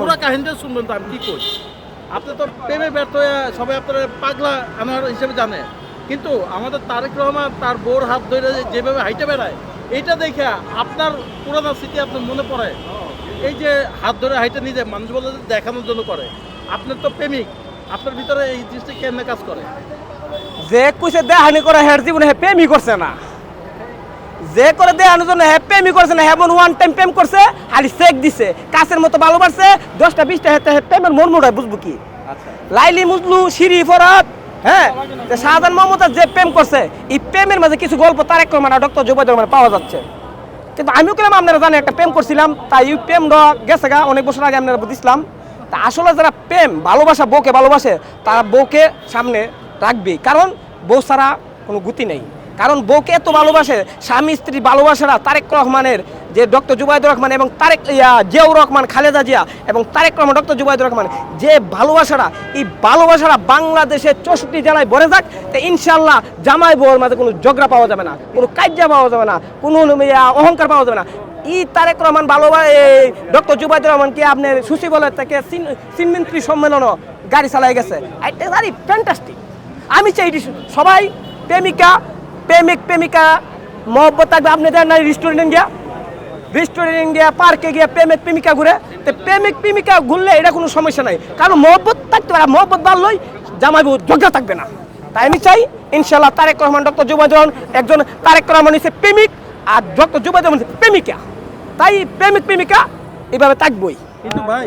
পুরো কাহিনীটা শুনবেন তো আমি কি কই। আপনি তো প্রেমে ব্যর্থ হয়ে সবাই আপনার পাগলা আমার হিসেবে জানে, কিন্তু আমাদের তারেক রহমান তার বউর হাত ধরে যেভাবে হাইটে বেড়ায়, এইটা দেখে আপনার পুরানো স্মৃতি আপনার মনে পড়ে। এই যে হাত ধরে হাইটে নিজে মানুষ বলে দেখানোর জন্য করে, আপনার তো প্রেমিক, আপনার ভিতরে এই জিনিসটা কেমনে কাজ করে? যে কইছে দেহানি করে হের জীবনে হে প্রেমই করছে না, যে করে দেহানোর জন্য হে প্রেমই করছে না, হেমন ওয়ান টাইম প্রেম করছে, খালি চেক দিছে, কাছের মতো ভালোবাসছে, 10টা 20টা হেতে প্রেমের মন মোড়ায় বুঝবো কি। লাইলি মুজলু শিরি ফরাত, হ্যাঁ, শাহজাহান মমতাজ যে প্রেম করছে, এই প্রেমের মাঝে কিছু গল্প তারেক রহমান আর ডক্টর জুবাইদুর রহমান পাওয়া যাচ্ছে। কিন্তু আমিও কেলাম আপনারা জানেন একটা প্রেম করছিলাম, তাই এই প্রেম গেছে গা অনেক বছর আগে আপনারা বুঝছিলাম। তা আসলে যারা প্রেম ভালোবাসা বউকে ভালোবাসে, তারা বউকে সামনে রাখবে, কারণ বউ ছাড়া কোনো গতি নেই। কারণ বউকে এত ভালোবাসে, স্বামী স্ত্রী ভালোবাসাটা তারেক রহমানের যে ডক্টর জুবাইদুর রহমান এবং জিয়াউর রহমান খালেদা জিয়া এবং তারেক রহমান ডক্টর জুবাইদুর রহমান যে ভালোবাসাটা, এই ভালোবাসাটা বাংলাদেশের 64 জেলায় ভরে যাক। তো ইনশাল্লাহ জামাই বউর মাঝে কোনো ঝগড়া পাওয়া যাবে না, কোনো কাজ্যা পাওয়া যাবে না, কোনো অহংকার পাওয়া যাবে না। ই তারেক রহমান ডক্টর জুবাইদুর রহমানকে আপনার সুশীবলের থেকে চিনমন্ত্রী সম্মেলনও গাড়ি চালাই গেছে, ফ্যান্টাস্টিক। আমি চাই সবাই প্রেমিকা মহব্বত থাকবে। আপনি দেন না রেস্টুরেন্ট গিয়া পার্কে গিয়া প্রেমিকা ঘুরে, তো প্রেমিকা ঘুরলে এটা কোনো সমস্যা নাই, কারণ মহব্বত থাকতে পারে, মহব্বত বাড়লই জামাই বউ ঝগড়া থাকবে না। তাই আমি চাই ইনশাল্লাহ তারেক রহমান ডক্টর জুবাইদুর রহমান একজন, তারেক রহমান হচ্ছে প্রেমিক আর ডক্টর জুবাইদুর রহমান প্রেমিকা, তাই প্রেমিকা এভাবে থাকবই। কিন্তু ভাই